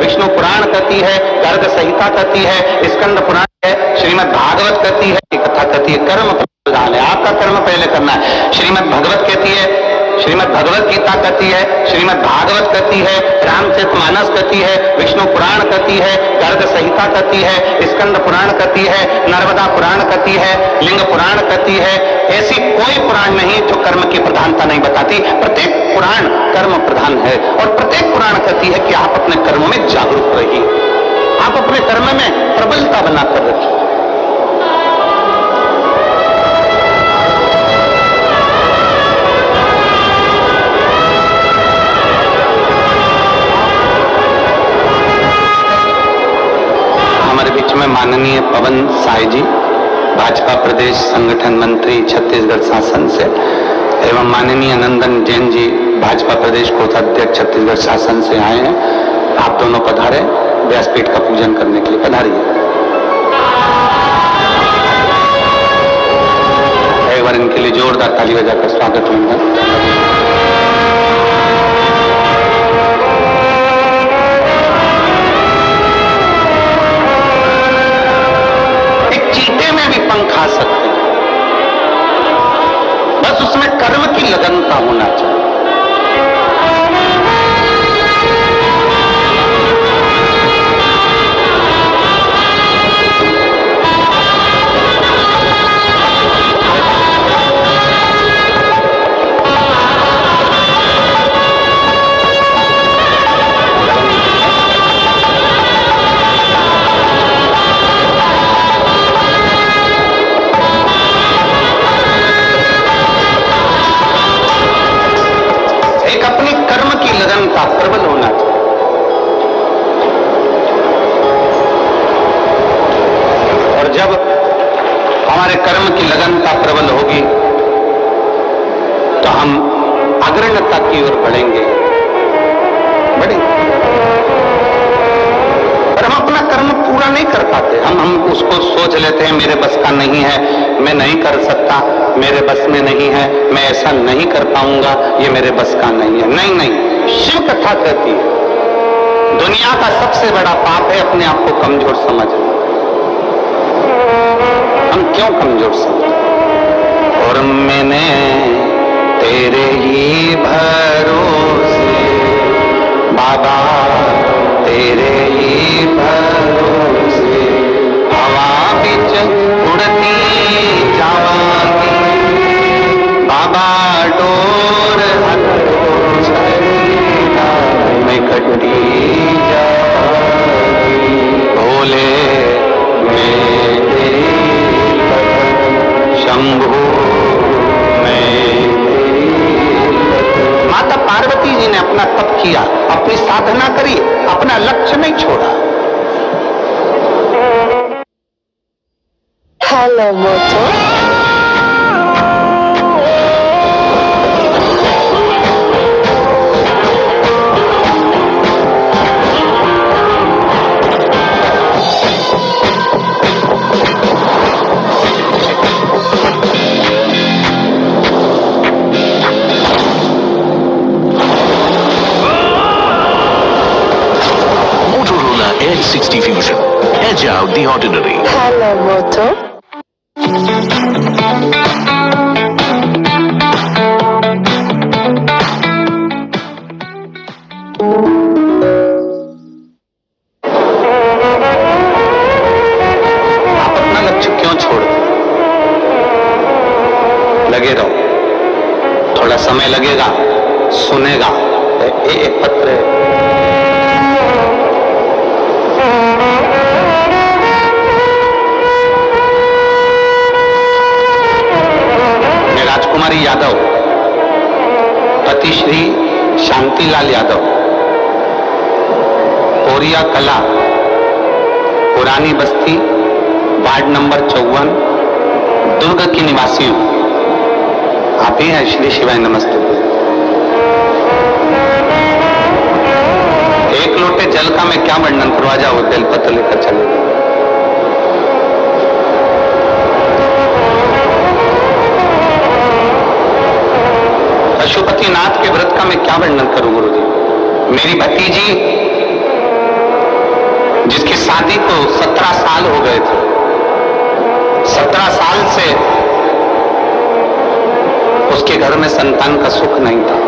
विष्णु पुराण कहती है, गर्ग संहिता कहती है, स्कंद पुराण है, श्रीमद् भागवत कहती है, कथा कहती है कर्म प्रधान है, आपका कर्म पहले करना है। श्रीमद् भगवत कहती है, श्रीमद् भगवत गीता कहती है, श्रीमद् भागवत कहती है, रामचरितमानस कहती है, विष्णु पुराण कहती है, गर्ग संहिता कहती है, स्कंद पुराण कहती है, नर्मदा पुराण कहती है, लिंग पुराण कहती है। ऐसी कोई पुराण नहीं जो कर्म की प्रधानता नहीं बताती। प्रत्येक पुराण कर्म प्रधान है और प्रत्येक पुराण कहती है कि आप अपने कर्मों में जागरूक रहिए, आप अपने कर्म में प्रबलता बनाकर रखिए। हमारे बीच में माननीय पवन साय जी, भाजपा प्रदेश संगठन मंत्री छत्तीसगढ़ शासन से, एवं माननीय नंदन जैन जी, भाजपा प्रदेश कोषाध्यक्ष छत्तीसगढ़ शासन से आए हैं। आप दोनों पधारे, व्यासपीठ का पूजन करने के लिए पधारिए। एक बार इनके लिए जोरदार ताली बजाकर स्वागत वंदन। खा सकते हैं, बस उसमें कर्म की लगनता होना चाहिए। प्रबल होना चाहिए। और जब हमारे कर्म की लगनता प्रबल होगी तो हम अग्रण्यता की ओर बढ़ेंगे। पर हम अपना कर्म पूरा नहीं कर पाते। हम उसको सोच लेते हैं मेरे बस का नहीं है, मैं नहीं कर सकता, मेरे बस में नहीं है, मैं ऐसा नहीं कर पाऊंगा, ये मेरे बस का नहीं है। नहीं, शिव कथा कहती है दुनिया का सबसे बड़ा पाप है अपने आप को कमजोर समझना। हम क्यों कमजोर समझते? और मैंने तेरे ही भरोसे बाबा, तेरे ही भरोसे हवा बिच उड़ती जावांगी बाबा, डोर में कटी जावांगी भोले मेरे शंभु में। माता पार्वती जी ने अपना तप किया, अपनी साधना करी, अपना लक्ष्य नहीं छोड़ा। Hello Moto, X60 Fusion. Edge out the ordinary. Hello Moto, आप अपना लक्ष्य क्यों छोड़ते? लगे रहो, थोड़ा समय लगेगा, सुनेगा। एक पत्र है, राजकुमारी यादव, पति श्री शांतिलाल यादव, पोरिया कला, पुरानी बस्ती, वार्ड नंबर 54, दुर्ग की निवासी हूं। आप ही हैं? श्री शिवाय नमस्ते। एक लोटे जल का मैं क्या वर्णन करूं, आ जाओ बेलपत्र लेकर चले। पशुपतिनाथ के व्रत का मैं क्या वर्णन करूं गुरुजी। मेरी भतीजी जिसकी शादी को 17 साल हो गए थे, 17 साल से उसके घर में संतान का सुख नहीं था।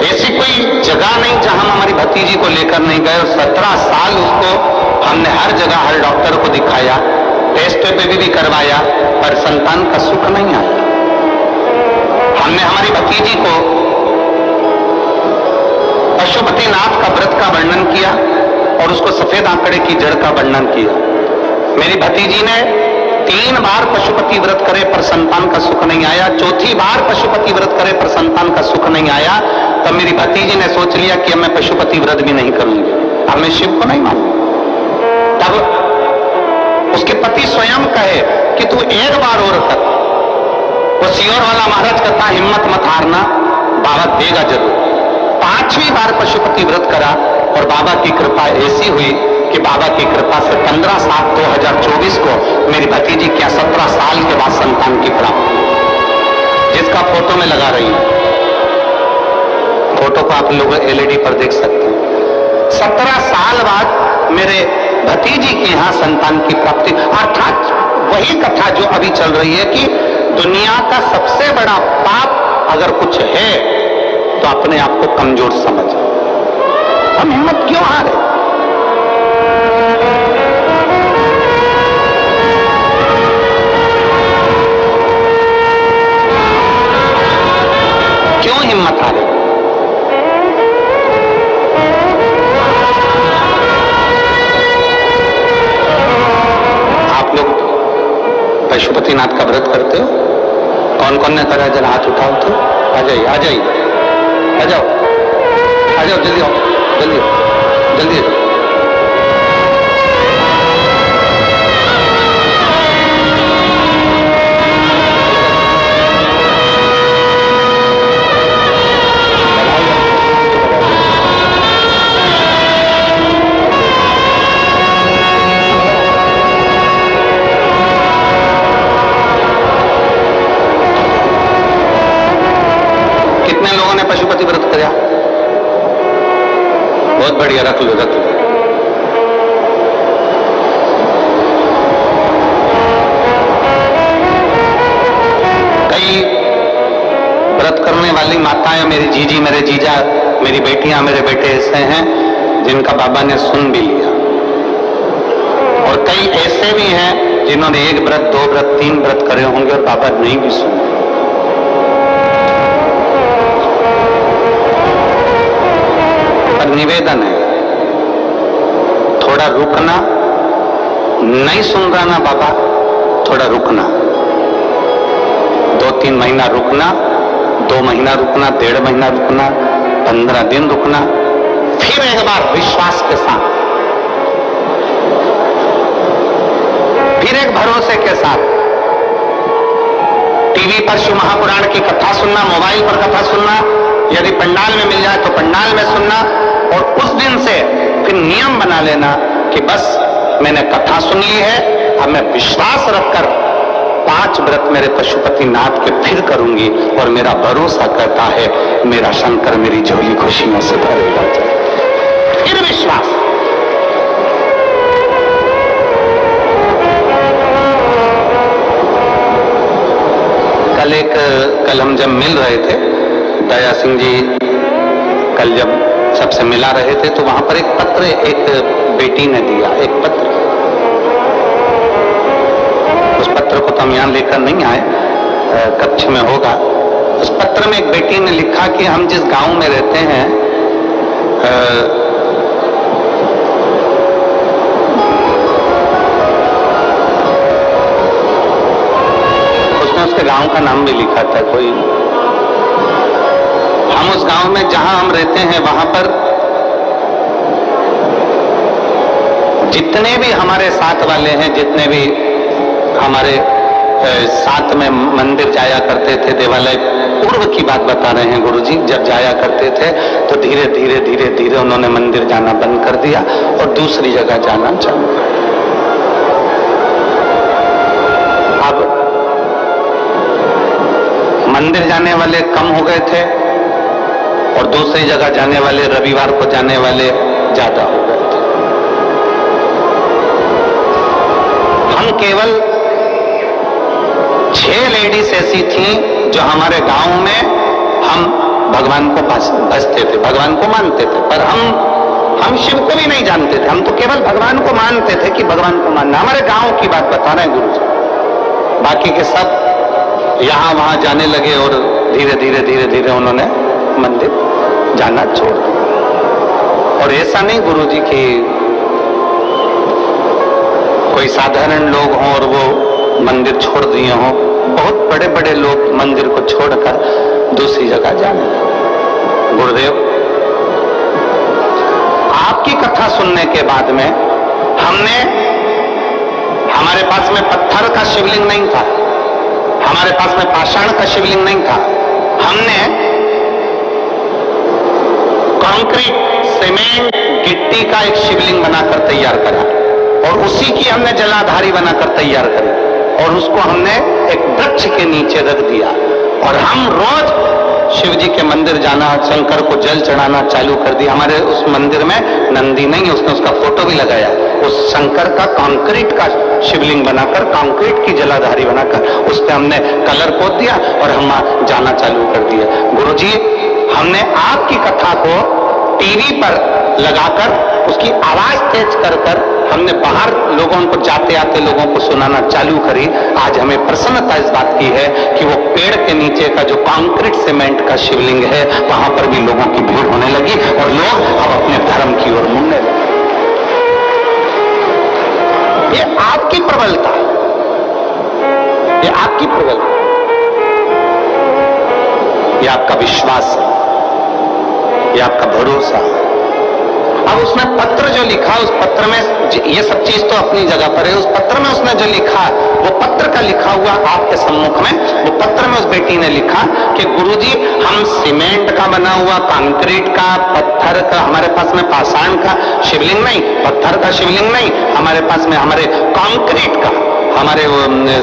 ऐसी कोई जगह नहीं जहां हम हमारी भतीजी को लेकर नहीं गए, और 17 साल उसको हमने हर जगह हर डॉक्टर को दिखाया, टेस्ट पे भी करवाया, पर संतान का सुख नहीं आया। हमने हमारी भतीजी को पशुपतिनाथ का व्रत का वर्णन किया और उसको सफेद आंकड़े की जड़ का वर्णन किया। मेरी भतीजी ने 3 बार पशुपति व्रत करे पर संतान का सुख नहीं आया, चौथी बार पशुपति व्रत करे पर संतान का सुख नहीं आया। तब मेरी भतीजी ने सोच लिया कि अब मैं पशुपति व्रत भी नहीं करूंगी, अब मैं शिव को नहीं मानूंगी। तब उसके पति स्वयं कहे कि तू एक बार और कर। वो सियोर वाला महाराज कहता हिम्मत मत हारना, बाबा देगा जरूर। 5वीं बार पशुपति व्रत करा और बाबा की कृपा ऐसी हुई कि बाबा की कृपा से 15/7/2024 को मेरी भतीजी क्या 17 साल के बाद संतान की प्राप्ति, जिसका फोटो में लगा रही हूं। फोटो को आप लोग LED पर देख सकते हैं। 17 साल बाद मेरे भतीजी के यहां संतान की प्राप्ति, अर्थात वही कथा जो अभी चल रही है कि दुनिया का सबसे बड़ा पाप अगर कुछ है तो अपने आप को कमजोर समझ। हम हिम्मत क्यों हारे? क्यों हिम्मत हारे? आप लोग पशुपतिनाथ का व्रत करते हो? कौन कौन ने करा? जरा हाथ उठाओ तो आ जाइए, आ जाइए, आ जाओ, आ जाओ, जल्दी आओ, जल्दी जल्दी आओ। पशुपति व्रत किया? बहुत बढ़िया, रख लो, रख लो। कई व्रत करने वाली माताएं, मेरी जीजी, मेरे जीजा, मेरी बेटियां, मेरे बेटे ऐसे हैं जिनका बाबा ने सुन भी लिया, और कई ऐसे भी हैं जिन्होंने 1 व्रत, 2 व्रत, 3 व्रत करे होंगे और बाबा नहीं भी सुने। निवेदन है, थोड़ा रुकना, नहीं सुन रहा ना बाबा, थोड़ा रुकना, 2-3 महीना रुकना, 2 महीना रुकना, 1.5 महीना रुकना, 15 दिन रुकना, फिर एक बार विश्वास के साथ, फिर एक भरोसे के साथ टीवी पर शिव महापुराण की कथा सुनना, मोबाइल पर कथा सुनना, यदि पंडाल में मिल जाए तो पंडाल में सुनना, और उस दिन से फिर नियम बना लेना कि बस मैंने कथा सुन ली है, अब मैं विश्वास रखकर 5 व्रत मेरे पशुपतिनाथ के फिर करूंगी, और मेरा भरोसा करता है मेरा शंकर मेरी झोली खुशियों से भरेगा। फिर विश्वास। कल हम जब मिल रहे थे, दया सिंह जी कल जब सबसे मिला रहे थे, तो वहां पर एक पत्र एक बेटी ने दिया, एक पत्र। उस पत्र को तो हम यहां लेकर नहीं आए, कक्ष में होगा। उस पत्र में एक बेटी ने लिखा कि हम जिस गांव में रहते हैं, उसने उसके गांव का नाम भी लिखा था कोई। हम उस गांव में जहां हम रहते हैं वहां पर जितने भी हमारे साथ वाले हैं, जितने भी हमारे साथ में मंदिर जाया करते थे, देवालय, पूर्व की बात बता रहे हैं गुरुजी, जब जाया करते थे तो धीरे धीरे धीरे धीरे उन्होंने मंदिर जाना बंद कर दिया और दूसरी जगह जाना चालू कर दिया। अब मंदिर जाने वाले कम हो गए थे और दूसरी जगह जाने वाले, रविवार को जाने वाले ज्यादा हो गए थे। हम केवल 6 लेडीज ऐसी थीं जो हमारे गांव में हम भगवान को भजते थे, भगवान को मानते थे, पर हम शिव को भी नहीं जानते थे। हम तो केवल भगवान को मानते थे कि भगवान को मानना। हमारे गांव की बात बता रहे हैं गुरु जी। बाकी के सब यहां वहां जाने लगे और धीरे धीरे धीरे धीरे उन्होंने मंदिर जाना छोड़ दिया। और ऐसा नहीं गुरु जी कि कोई साधारण लोग हों और वो मंदिर छोड़ दिए हों। बहुत बड़े बड़े लोग मंदिर को छोड़कर दूसरी जगह जाने लगे। गुरुदेव, आपकी कथा सुनने के बाद में हमारे पास में पत्थर का शिवलिंग नहीं था, हमारे पास में पाषाण का शिवलिंग नहीं था। हमने कंक्रीट, सीमेंट, गिट्टी का एक शिवलिंग बनाकर तैयार करा और उसी की हमने जलाधारी बनाकर तैयार करी और उसको हमने एक वृक्ष के नीचे रख दिया। और हम रोज शिव जी के मंदिर जाना, शंकर को जल चढ़ाना चालू कर दिया। हमारे उस मंदिर में नंदी नहीं है, उसने उसका फोटो भी लगाया। उस शंकर का कंक्रीट का शिवलिंग बनाकर, कंक्रीट की जलाधारी बनाकर उस पर हमने कलर पोत दिया और हम जाना चालू कर दिया। गुरुजी, हमने आपकी कथा को टीवी पर लगाकर उसकी आवाज तेज कर हमने बाहर लोगों को, जाते आते लोगों को सुनाना चालू करी। आज हमें प्रसन्नता इस बात की है कि वो पेड़ के नीचे का जो कंक्रीट सीमेंट का शिवलिंग है वहां पर भी लोगों की भीड़ होने लगी और लोग अब अपने धर्म की ओर मुड़ने लगे। ये आपकी प्रबलता, ये आपकी प्रबलता, ये आपका विश्वास है, ये आपका भरोसा। अब उसने पत्र जो लिखा, उस पत्र में ये सब चीज तो अपनी जगह पर है। उस पत्र में उसने जो लिखा, वो पत्र का लिखा हुआ आपके सम्मुख में, वो पत्र में उस बेटी ने लिखा कि गुरुजी, हम सीमेंट का बना हुआ, कंक्रीट का, पत्थर का, हमारे पास में पाषाण का शिवलिंग नहीं, पत्थर का शिवलिंग नहीं, हमारे पास में हमारे कंक्रीट का, हमारे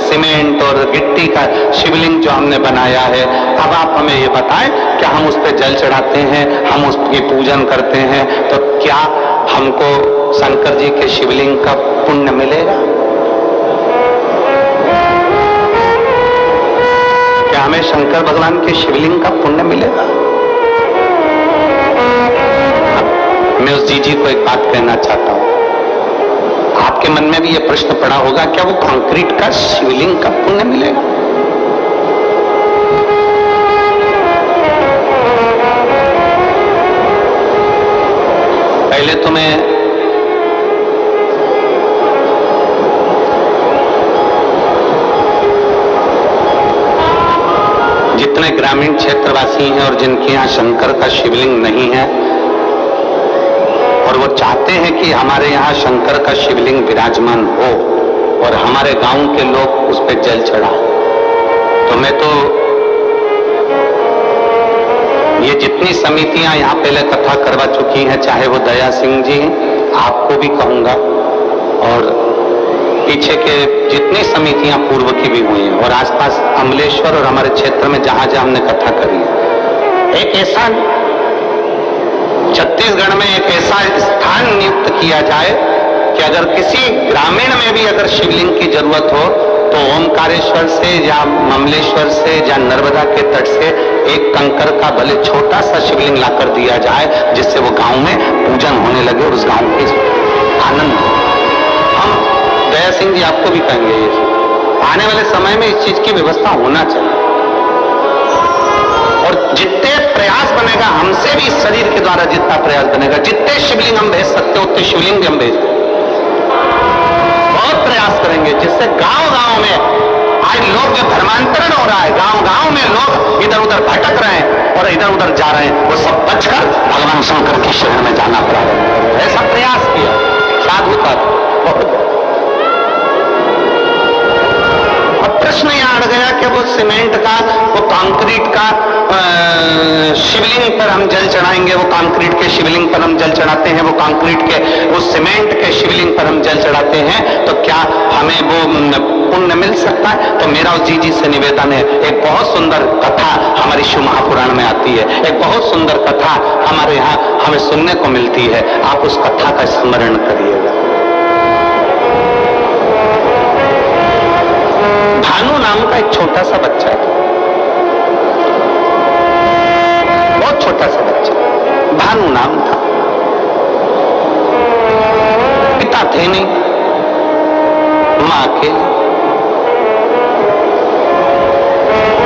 सीमेंट और गिट्टी का शिवलिंग जो हमने बनाया है। अब आप हमें ये बताएं, क्या हम उस पर जल चढ़ाते हैं, हम उसकी पूजन करते हैं, तो क्या हमको शंकर जी के शिवलिंग का पुण्य मिलेगा? क्या हमें शंकर भगवान के शिवलिंग का पुण्य मिलेगा? मैं उस जीजी को एक बात कहना चाहता हूं। आपके मन में भी यह प्रश्न पड़ा होगा, क्या वो कंक्रीट का शिवलिंग का पुण्य मिलेगा? पहले तो मैं जितने ग्रामीण क्षेत्रवासी हैं और जिनके यहाँ शंकर का शिवलिंग नहीं है और वो चाहते हैं कि हमारे यहाँ शंकर का शिवलिंग विराजमान हो और हमारे गांव के लोग उस पर जल चढ़ाएं, तो मैं तो ये जितनी समितियां यहाँ पहले कथा करवा चुकी हैं, चाहे वो दया सिंह जी, आपको भी कहूंगा, और पीछे के जितनी समितियां पूर्व की भी हुई हैं और आसपास अमलेश्वर और हमारे क्षेत्र में जहां जहां हमने कथा करी है, एक ऐसा छत्तीसगढ़ में एक ऐसा स्थान नियुक्त किया जाए कि अगर किसी ग्रामीण में भी अगर शिवलिंग की जरूरत हो तो ओमकारेश्वर से या ममलेश्वर से या नर्मदा के तट से एक कंकर का भले छोटा सा शिवलिंग लाकर दिया जाए, जिससे वो गांव में पूजन होने लगे और उस गांव के आनंद हो। हम दया सिंह जी आपको भी कहेंगे, ये आने वाले समय में इस चीज की व्यवस्था होना चाहिए और जितने प्रयास बनेगा हमसे भी इस शरीर के द्वारा जितना प्रयास बनेगा, जितने शिवलिंग हम भेज सकते हैं उतने शिवलिंग भी हम भेज देंगे। बहुत प्रयास करेंगे जिससे गांव गांव में, आज लोग जो धर्मांतरण हो रहा है, गांव गांव में लोग इधर उधर भटक रहे हैं और इधर उधर जा रहे हैं, वो सब बचकर भगवान शंकर के शरण में जाना प्रारंभ करें। ऐसा प्रयास किया साधु का बहुत। प्रश्न यहां अड़ गया कि वो सीमेंट का, वो कंक्रीट का शिवलिंग पर हम जल चढ़ाएंगे, वो कंक्रीट के शिवलिंग पर हम जल चढ़ाते हैं, वो कंक्रीट के, वो सीमेंट के शिवलिंग पर हम जल चढ़ाते हैं, तो क्या हमें वो पुण्य मिल सकता है। तो मेरा उस जीजी से निवेदन है, एक बहुत सुंदर कथा हमारी शिव महापुराण में आती है, एक बहुत सुंदर कथा हमारे यहाँ हमें सुनने को मिलती है, आप उस कथा का स्मरण करिएगा। भानु नाम का एक छोटा सा बच्चा था, बहुत छोटा सा बच्चा, भानु नाम था। पिता थे नहीं, मां के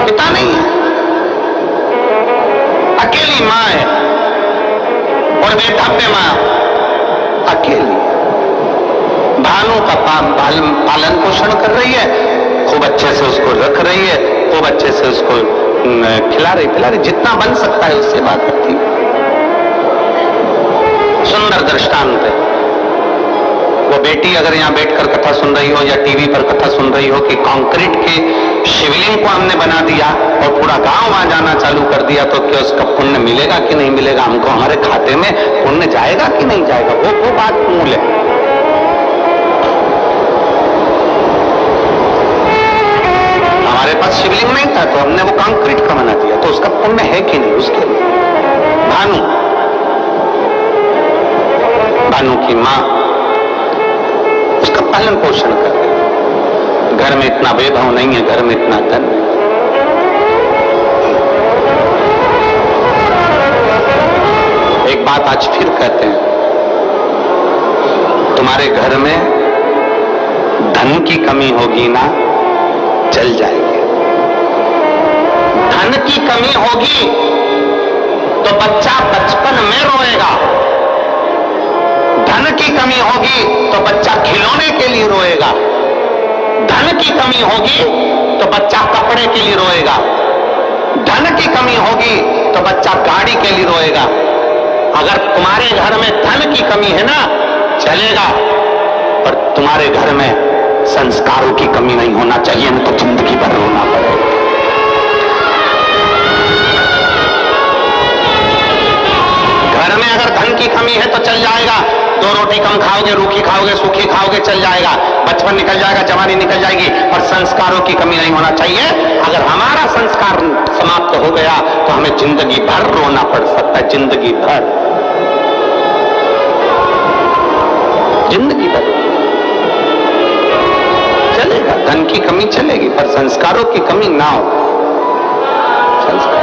पिता नहीं है, अकेली मां है और बेटा मां अकेली। भानु का पालन पोषण कर रही है, खूब अच्छे से उसको रख रही है, खूब अच्छे से उसको खिला रही पिला रही, जितना बन सकता है उससे बात करती है। सुंदर दृष्टांत है। वो बेटी अगर यहाँ बैठकर कथा सुन रही हो या टीवी पर कथा सुन रही हो कि कंक्रीट के शिवलिंग को हमने बना दिया और पूरा गांव वहां जाना चालू कर दिया, तो क्या उसका पुण्य मिलेगा कि नहीं मिलेगा, हमको हमारे खाते में पुण्य जाएगा कि नहीं जाएगा, वो बात मूल है। हमारे पास शिवलिंग नहीं था तो हमने वो कंक्रीट का बना दिया, तो उसका पुण्य है कि नहीं उसके लिए। भानु की मां उसका पालन पोषण कर रही है। घर में इतना वैभव नहीं है, घर में इतना धन नहीं। एक बात आज फिर कहते हैं, तुम्हारे घर में धन की कमी होगी ना, चल जाएगी। धन की कमी होगी तो बच्चा बचपन में रोएगा, धन की कमी होगी तो बच्चा खिलौने के लिए रोएगा, धन की कमी होगी तो बच्चा कपड़े के लिए रोएगा, धन की कमी होगी तो बच्चा गाड़ी के लिए रोएगा। अगर तुम्हारे घर में धन की कमी है ना, चलेगा, पर तुम्हारे घर में संस्कारों की कमी नहीं होना चाहिए, न तो जिंदगी भर रोना पड़ेगा। घर में अगर धन की कमी है तो चल जाएगा, 2 रोटी कम खाओगे, रूखी खाओगे, सूखी खाओगे, चल जाएगा, बचपन निकल जाएगा, जवानी निकल जाएगी, पर संस्कारों की कमी नहीं होना चाहिए। अगर हमारा संस्कार समाप्त हो गया तो हमें जिंदगी भर रोना पड़ सकता है, जिंदगी भर, जिंदगी भर चलेगा। धन की कमी चलेगी पर संस्कारों की कमी ना हो। संस्कार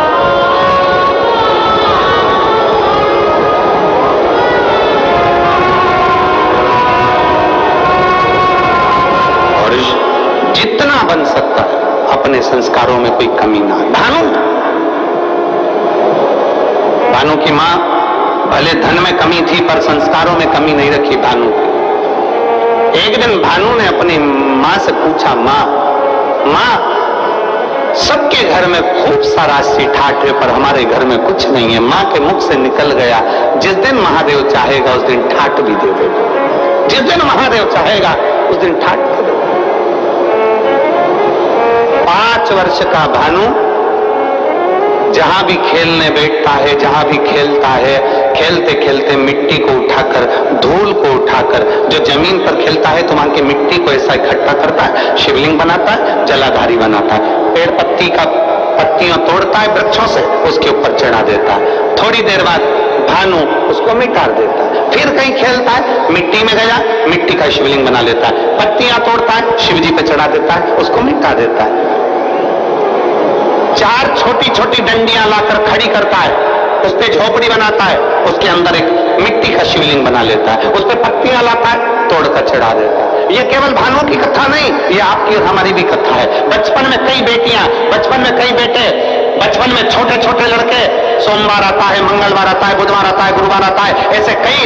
और जितना बन सकता है अपने संस्कारों में कोई कमी ना हो। भानु की मां भले धन में कमी थी पर संस्कारों में कमी नहीं रखी भानु की। एक दिन भानु ने अपनी मां से पूछा, मां सबके घर में खूब सारा ठाठ है पर हमारे घर में कुछ नहीं है। मां के मुख से निकल गया, जिस दिन महादेव चाहेगा उस दिन ठाठ भी दे देगा, जिस दिन महादेव चाहेगा उस दिन ठाठ दे देगा। 5 वर्ष का भानु जहां भी खेलने बैठता है, जहां भी खेलता है, खेलते खेलते मिट्टी को उठाकर, धूल को उठाकर, जो जमीन पर खेलता है तो वहां की मिट्टी को ऐसा इकट्ठा करता है, शिवलिंग बनाता है, जलाधारी बनाता है, पेड़ पत्ती का पत्तियां तोड़ता है वृक्षों से, उसके ऊपर चढ़ा देता है। थोड़ी देर बाद भानु उसको मिटा देता है। फिर कहीं खेलता है, मिट्टी में गया, मिट्टी का शिवलिंग बना लेता है, पत्तियां तोड़ता है, शिवजी पे चढ़ा देता है, उसको मिटा देता है। 4 छोटी छोटी डंडियां लाकर खड़ी करता है, उस पे झोपड़ी बनाता है, उसके अंदर एक मिट्टी का शिवलिंग बना लेता है, उस पे पत्तियां लाता है, तोड़कर चढ़ा देता है। ये केवल भानु की कथा नहीं, ये आपकी और हमारी भी कथा है। बचपन में कई बेटियां, बचपन में कई बेटे, बचपन में छोटे छोटे लड़के, सोमवार आता है, मंगलवार आता है, बुधवार आता है, गुरुवार आता है, ऐसे कई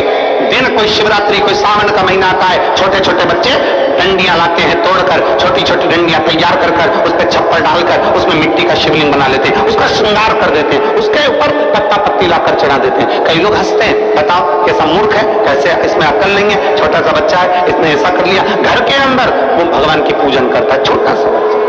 दिन, कोई शिवरात्रि, कोई सावन का महीना आता है, छोटे छोटे बच्चे डंडियां लाते हैं, तोड़कर छोटी छोटी डंडियां तैयार कर कर उस पर छप्पर डालकर उसमें मिट्टी का शिवलिंग बना लेते हैं, उसका श्रृंगार कर देते हैं, उसके ऊपर पत्ता पत्ती लाकर चढ़ा देते हैं। कई लोग हंसते हैं, बताओ कैसा मूर्ख है, कैसे इसमें अक्ल नहीं है, छोटा सा बच्चा है, इसने ऐसा कर लिया। घर के अंदर वो भगवान की पूजन करता है, छोटा सा बच्चा।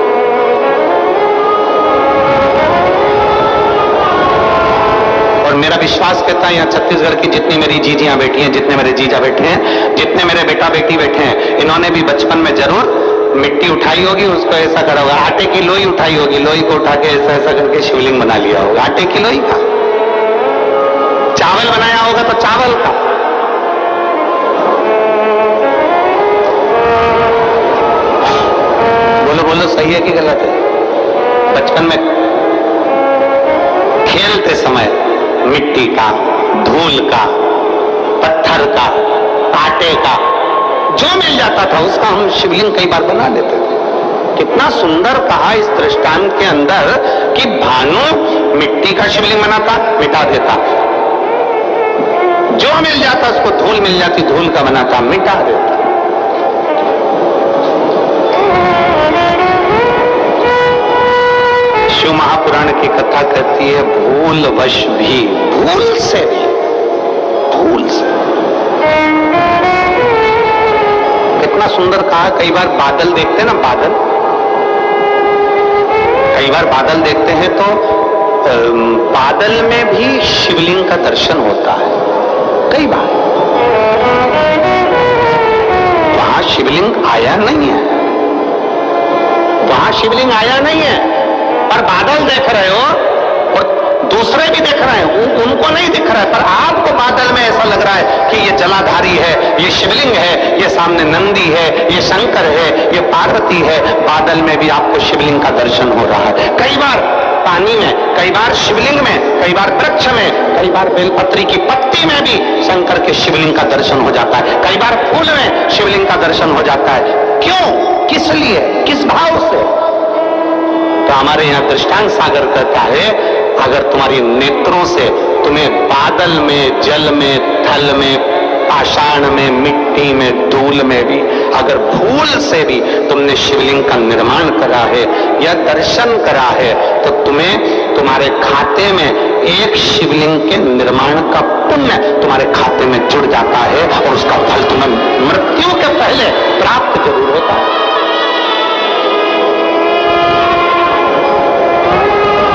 और मेरा विश्वास कहता है यहाँ छत्तीसगढ़ की जितनी मेरी जीजियां बैठी हैं, जितने मेरे जीजा बैठे हैं, जितने मेरे बेटा बेटी बैठे हैं, इन्होंने भी बचपन में जरूर मिट्टी उठाई होगी, उसको ऐसा करा होगा, आटे की लोई उठाई होगी, लोई को उठा के ऐसा ऐसा करके शिवलिंग बना लिया होगा, आटे की लोई का। चावल बनाया होगा तो चावल का। बोलो बोलो, सही है कि गलत है? बचपन में खेलते समय मिट्टी का, धूल का, पत्थर का, आटे का, जो मिल जाता था उसका हम शिवलिंग कई बार बना लेते थे। कितना सुंदर कहा इस दृष्टांत के अंदर कि भानु मिट्टी का शिवलिंग बनाता, मिटा देता, जो मिल जाता उसको, धूल मिल जाती धूल का बनाता, मिटा देता। शिव महापुराण की कथा कहती है भूल वश भी, भूल से भी, भूल से। कितना सुंदर कहा। कई बार बादल देखते हैं ना, बादल, कई बार बादल देखते हैं तो बादल में भी शिवलिंग का दर्शन होता है। कई बार वहां शिवलिंग आया नहीं है, वहां शिवलिंग आया नहीं है, पर बादल देख रहे हो और दूसरे भी देख रहे हैं, उनको नहीं दिख रहा है, पर आपको बादल में ऐसा लग रहा है कि ये जलाधारी है, ये शिवलिंग है, ये सामने नंदी है, ये शंकर है, ये पार्वती है। बादल में भी आपको शिवलिंग का दर्शन हो रहा है। कई बार पानी में, कई बार शिवलिंग में, कई बार वृक्ष में, कई बार बेलपत्री की पत्ती में भी शंकर के शिवलिंग का दर्शन हो जाता है। कई बार फूल में शिवलिंग का दर्शन हो जाता है। क्यों, किस लिए, किस भाव से? तो हमारे यहाँ दृष्टांत सागर कहता है, अगर तुम्हारी नेत्रों से तुम्हें बादल में, जल में, थल में, पाषाण में, मिट्टी में, धूल में भी अगर भूल से भी तुमने शिवलिंग का निर्माण करा है या दर्शन करा है, तो तुम्हें तुम्हारे खाते में एक शिवलिंग के निर्माण का पुण्य तुम्हारे खाते में जुड़ जाता है और उसका फल तुम्हें मृत्यु के पहले प्राप्त जरूर होता है।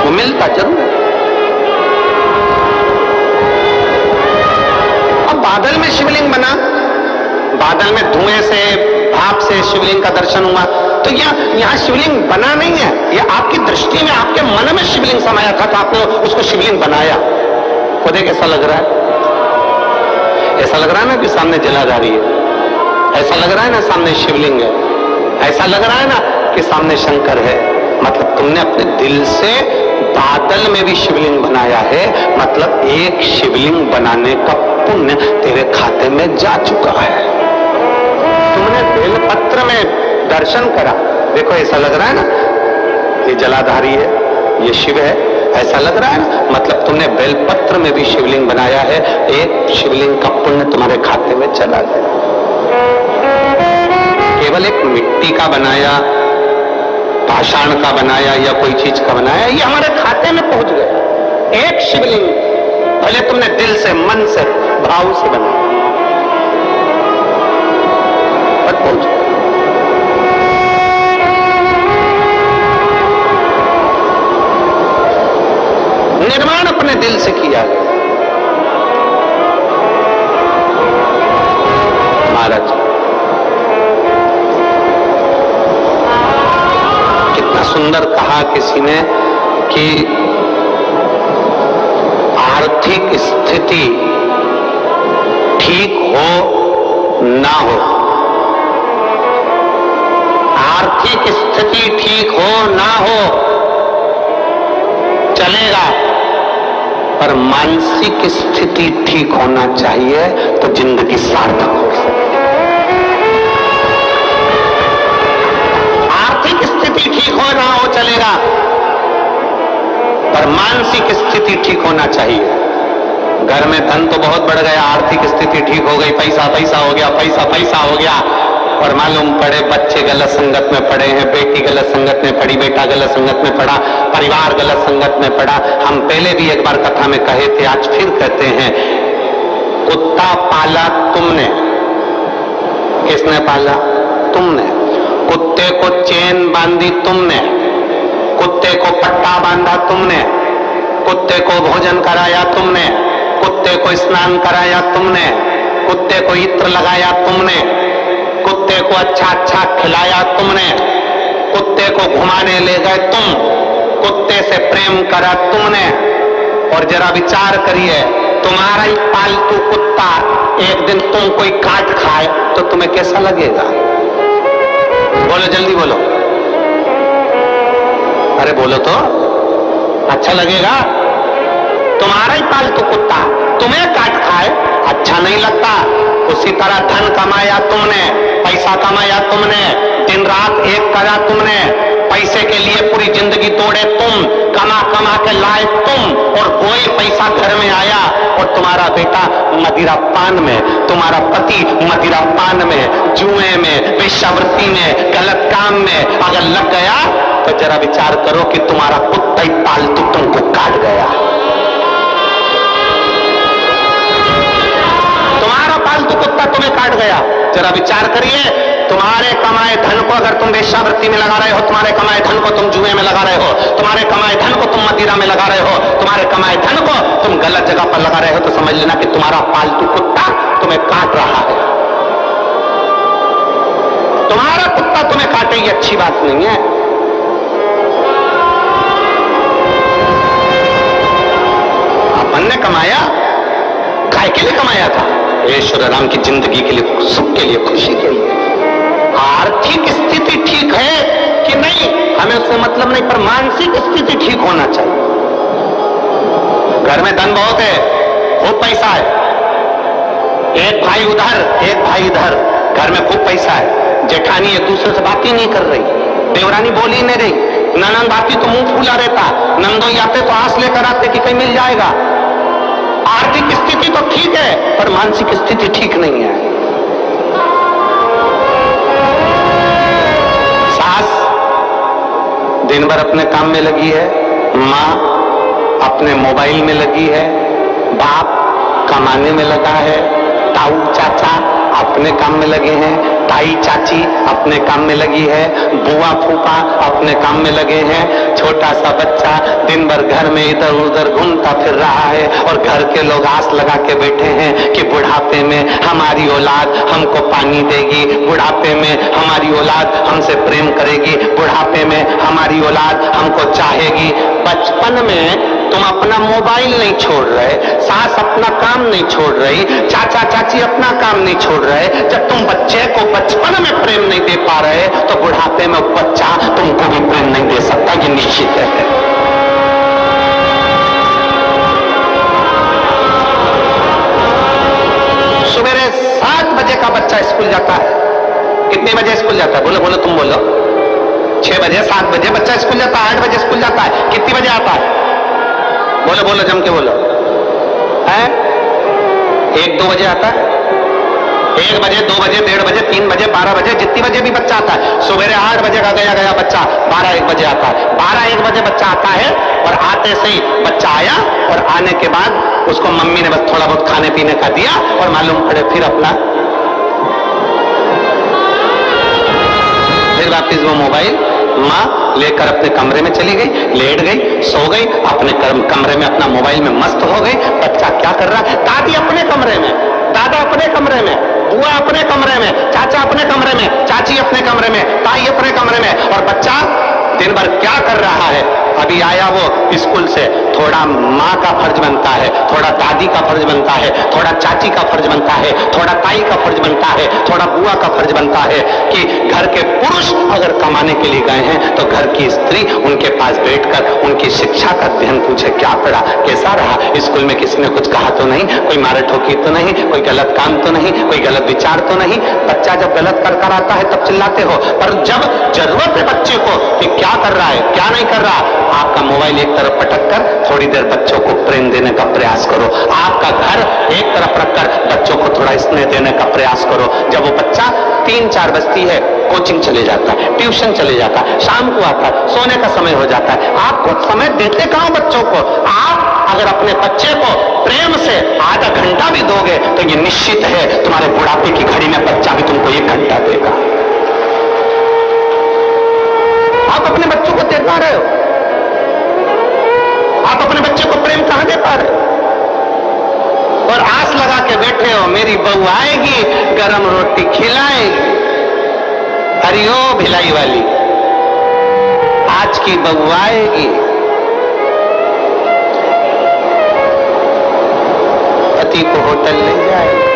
वो मिलता जरूर है। अब बादल में शिवलिंग बना, बादल में धुएं से, भाप से शिवलिंग का दर्शन हुआ, तो यहाँ शिवलिंग बना नहीं है, ये आपकी दृष्टि में, आपके मन में शिवलिंग समाया था, तो आपने उसको शिवलिंग बनाया। खुद एक ऐसा लग रहा है, ऐसा लग रहा है ना कि सामने जलाधारी है, ऐसा लग रहा है ना सामने शिवलिंग है, ऐसा लग रहा है ना कि सामने शंकर है। मतलब तुमने अपने दिल से बादल में भी शिवलिंग बनाया है, मतलब एक शिवलिंग बनाने का पुण्य तेरे खाते में जा चुका है। तुमने बेलपत्र में दर्शन करा, देखो ऐसा लग रहा है ना ये जलाधारी है, ये शिव है, ऐसा लग रहा है ना, मतलब तुमने बेलपत्र में भी शिवलिंग बनाया है, एक शिवलिंग का पुण्य तुम्हारे खाते में चला गया। केवल एक मिट्टी का बनाया, पाषाण का बनाया या कोई चीज का बनाया, ये हमारे खाते में पहुंच गया। एक शिवलिंग भले तुमने दिल से, मन से, भाव से बनाया, पर पहुंच गया। निर्माण अपने दिल से किया गया। महाराज कितना सुंदर कहा किसी ने कि आर्थिक स्थिति ठीक हो ना हो, आर्थिक स्थिति ठीक हो ना हो चलेगा, पर मानसिक स्थिति ठीक होना चाहिए तो जिंदगी सार्थक हो सकती है। आर्थिक स्थिति ठीक हो ना हो चलेगा, पर मानसिक स्थिति ठीक होना चाहिए। घर में धन तो बहुत बढ़ गया, आर्थिक स्थिति ठीक हो गई, पैसा पैसा हो गया, पैसा पैसा हो गया, और मालूम पड़े बच्चे गलत संगत में पड़े हैं, बेटी गलत संगत में पड़ी, बेटा गलत संगत में पड़ा, परिवार गलत संगत में पड़ा। हम पहले भी एक बार कथा में कहे थे, आज फिर कहते हैं, कुत्ता पाला तुमने, किसने पाला? तुमने। कुत्ते को चेन बांधी तुमने, कुत्ते को पट्टा बांधा तुमने, कुत्ते को भोजन कराया तुमने, कुत्ते को स्नान कराया तुमने, कुत्ते को इत्र लगाया तुमने, कुत्ते को अच्छा अच्छा खिलाया तुमने, कुत्ते को घुमाने ले गए तुम, कुत्ते से प्रेम करा तुमने, और जरा विचार करिए तुम्हारा ही पालतू कुत्ता एक दिन तुम कोई काट खाए तो तुम्हें कैसा लगेगा? बोलो जल्दी बोलो, अरे बोलो तो, अच्छा लगेगा? तुम्हारा ही पालतू कुत्ता तुम्हें काट खाए अच्छा नहीं लगता। उसी तरह धन कमाया तुमने, पैसा कमाया तुमने, दिन रात एक करा तुमने, पैसे के लिए पूरी जिंदगी तोड़े तुम, कमा कमा के लाए तुम, और वही पैसा घर में आया और तुम्हारा बेटा मदिरा पान में, तुम्हारा पति मदिरा पान में, जुए में, वेश्यावृत्ति में, गलत काम में अगर लग गया तो जरा विचार करो कि तुम्हारा कुत्ता ही पालतू तुमको काट गया। तुम्हारा पालतू कुत्ता तुम्हें काट गया, जरा विचार करिए। तुम्हारे कमाए धन को अगर तुम वेश्यावृत्ति में लगा रहे हो, तुम्हारे कमाए धन को तुम जुए में लगा रहे हो, तुम्हारे कमाए धन को तुम मदिरा में लगा रहे हो, तुम्हारे कमाए धन को तुम गलत जगह पर लगा रहे हो, तो समझ लेना कि तुम्हारा पालतू कुत्ता तुम्हें काट रहा है। तुम्हारा कुत्ता तुम्हें काटे ये अच्छी बात नहीं है। अपन ने कमाया, काय के लिए कमाया था? ईश्वर राम की जिंदगी के लिए, सुख के लिए, खुशी के लिए। आर्थिक स्थिति ठीक है कि नहीं हमें उससे मतलब नहीं, पर मानसिक स्थिति ठीक होना चाहिए। घर में धन बहुत है, खूब पैसा है, एक भाई उधर एक भाई इधर, घर में खूब पैसा है, जेठानी एक दूसरे से बात ही नहीं कर रही, देवरानी बोल ही नहीं रही, ननंद आती तो मुंह फूला रहता, नंदोई आते तो आस लेकर आते कि कहीं मिल जाएगा। आर्थिक स्थिति तो ठीक है पर मानसिक स्थिति ठीक नहीं है। सास दिन भर अपने काम में लगी है, माँ अपने मोबाइल में लगी है, बाप कमाने में लगा है, ताऊ चाचा अपने काम में लगे हैं, ताई चाची अपने काम में लगी है, बुआ फूफा अपने काम में लगे हैं, छोटा सा बच्चा दिन भर घर में इधर उधर घूमता फिर रहा है, और घर के लोग आस लगा के बैठे हैं कि बुढ़ापे में हमारी औलाद हमको पानी देगी, बुढ़ापे में हमारी औलाद हमसे प्रेम करेगी, बुढ़ापे में हमारी औलाद हमको चाहेगी। बचपन में तुम अपना मोबाइल नहीं छोड़ रहे, सास अपना काम नहीं छोड़ रही, चाचा चाची अपना काम नहीं छोड़ रहे, जब तुम बच्चे को बचपन में प्रेम नहीं दे पा रहे तो बुढ़ापे में बच्चा तुमको भी प्रेम नहीं दे सकता, ये निश्चित है। सवेरे 7 बजे का बच्चा स्कूल जाता है, कितने बजे स्कूल जाता है? बोलो बोलो, तुम बोलो। 6 बजे 7 बजे बच्चा स्कूल जाता है, 8 बजे स्कूल जाता है, कितनी बजे आता है? बोलो बोलो, जम के बोलो। है 1-2 बजे आता है, 1 बजे 2 बजे 1:30 बजे 3 बजे 12 बजे, जितनी बजे भी बच्चा आता है। सवेरे 8 बजे का गया बच्चा 12-1 बजे आता है, 12-1 बजे बच्चा आता है, और आते से ही बच्चा आया और आने के बाद उसको मम्मी ने बस थोड़ा बहुत खाने पीने का दिया और मालूम पड़े फिर अपना फिर वापिस वो मोबाइल माँ लेकर अपने कमरे में चली गई, लेट गई, सो गई, अपने कमरे में अपना मोबाइल में मस्त हो गई। बच्चा क्या कर रहा है? दादी अपने कमरे में, दादा अपने कमरे में, बुआ अपने कमरे में, चाचा अपने कमरे में, चाची अपने कमरे में, ताई अपने कमरे में, और बच्चा दिन भर क्या कर रहा है? अभी आया वो स्कूल से, थोड़ा माँ का फर्ज बनता है, थोड़ा दादी का फर्ज बनता है, थोड़ा चाची का फर्ज बनता है, थोड़ा ताई का फर्ज बनता है, थोड़ा बुआ का फर्ज बनता है कि घर के पुरुष अगर कमाने के लिए गए हैं तो घर की स्त्री उनके पास बैठकर उनकी शिक्षा का अध्ययन पूछे, क्या पढ़ा, कैसा रहा, स्कूल में किसी ने कुछ कहा तो नहीं, कोई मारे ठोकी तो नहीं, कोई गलत काम तो नहीं, कोई गलत विचार तो नहीं। बच्चा जब गलत कर आता है तब चिल्लाते हो, पर जब जरूरत है बच्चे को कि क्या कर रहा है क्या नहीं कर रहा, आपका मोबाइल एक तरफ पटक कर थोड़ी देर बच्चों को प्रेम देने का प्रयास करो, आपका घर एक तरफ रखकर बच्चों को थोड़ा स्नेह देने का प्रयास करो। जब वो बच्चा 3-4 बजती है, कोचिंग चले जाता है, ट्यूशन चले जाता है, शाम को आता है, सोने का समय हो जाता है, आपको समय देते कहाँ बच्चों को? आप अगर अपने बच्चे को प्रेम से आधा घंटा भी दोगे तो ये निश्चित है तुम्हारे बुढ़ापे की घड़ी में बच्चा भी तुमको 1 घंटा देगा। आप अपने बच्चों को दे पा रहे हो? आप अपने बच्चे को प्रेम कहां दे पा रहे हो? और आस लगा के बैठे हो मेरी बहू आएगी, गरम रोटी खिलाएगी, हरिओ भिलाई वाली, आज की बहू आएगी, पति को होटल ले जाएगी,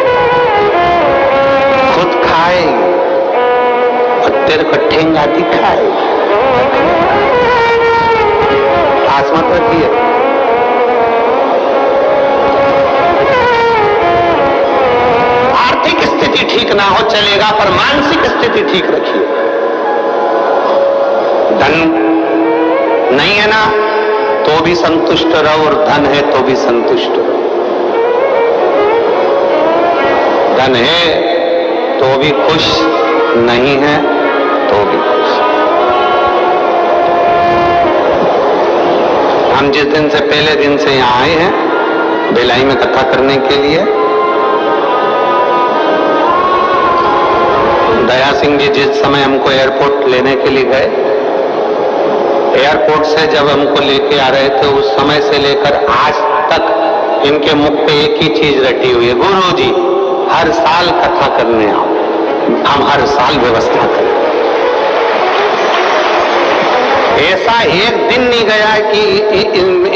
खुद खाएगी और तेरे को ठेंगा दिखाएगी। आस मत रखिए। आर्थिक स्थिति ठीक ना हो चलेगा, पर मानसिक स्थिति ठीक रखिए। धन नहीं है ना तो भी संतुष्ट रहो, और धन है तो भी संतुष्ट रहो। धन है तो भी खुश, नहीं है तो भी खुश। हम जिस दिन से पहले दिन से यहाँ आए हैं भिलाई में कथा करने के लिए, दया सिंह जी जिस समय हमको एयरपोर्ट लेने के लिए गए, एयरपोर्ट से जब हमको लेके आ रहे थे, उस समय से लेकर आज तक इनके मुख पे एक ही चीज रटी हुई है, गुरुजी हर साल कथा करने आओ, हम हर साल व्यवस्था करें। ऐसा एक दिन नहीं गया कि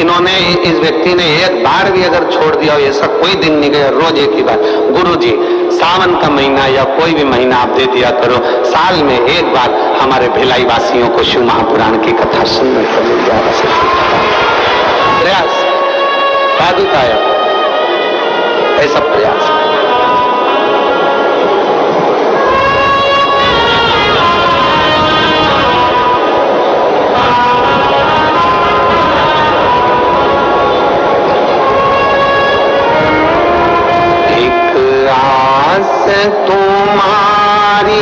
इन्होंने, इस व्यक्ति ने एक बार भी अगर छोड़ दिया हो, ऐसा कोई दिन नहीं गया। रोज एक ही बात, गुरुजी सावन का महीना या कोई भी महीना आप दे दिया करो, साल में एक बार हमारे भिलाई वासियों को शिव महापुराण की कथा सुनने को मिल जाएगा। प्रयास साधु का ऐसा प्रयास। तुम्हारी